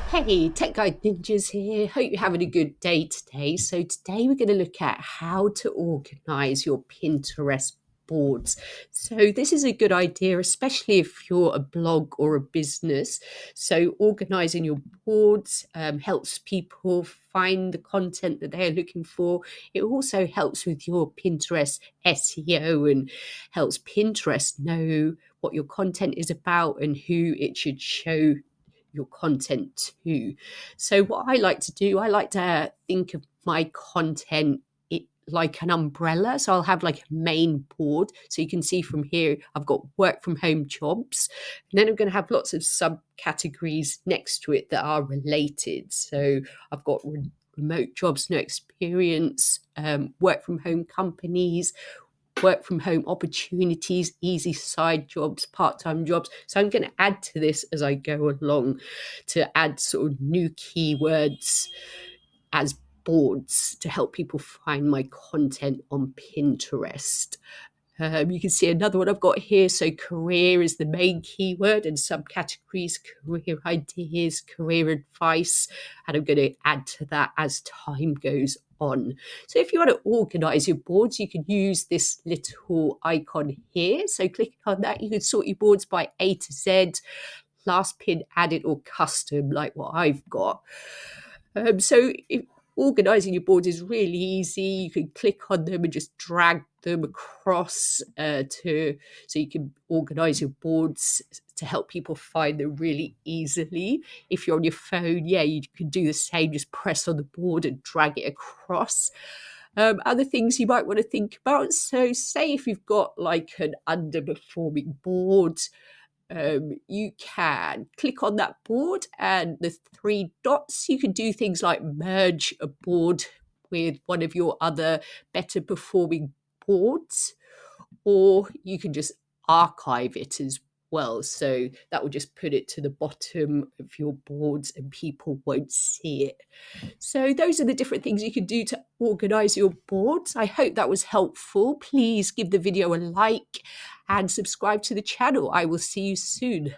Hey, Tech Guide Ninjas here. Hope you're having a good day today. So today we're going to look at how to organize your Pinterest boards. So this is a good idea, especially if you're a blog or a business. So organizing your boards helps people find the content that they're looking for. It also helps with your Pinterest SEO and helps Pinterest know what your content is about and who it should show your content to. So what I like to do, I like to think of my content like an umbrella. So I'll have like a main board. So you can see from here, I've got work from home jobs. And then I'm going to have lots of subcategories next to it that are related. So I've got remote jobs, no experience, work from home companies, work from home opportunities, easy side jobs, part-time jobs. So I'm going to add to this as I go along to add sort of new keywords as boards to help people find my content on Pinterest. You can see another one I've got here. So career is the main keyword and subcategories, career ideas, career advice. And I'm going to add to that as time goes on. So if you want to organize your boards, you can use this little icon here. So click on that. You can sort your boards by A to Z, last pin added or custom, like what I've got. Organizing your boards is really easy. You can click on them and just drag them across so you can organize your boards to help people find them really easily. If you're on your phone, you can do the same. Just press on the board and drag it across. Other things you might want to think about. So say if you've got like an underperforming board, you can click on that board and the three dots. You can do things like merge a board with one of your other better performing boards, or you can just archive it as well. So that will just put it to the bottom of your boards and people won't see it. So those are the different things you can do to organize your boards. I hope that was helpful. Please give the video a like and subscribe to the channel. I will see you soon.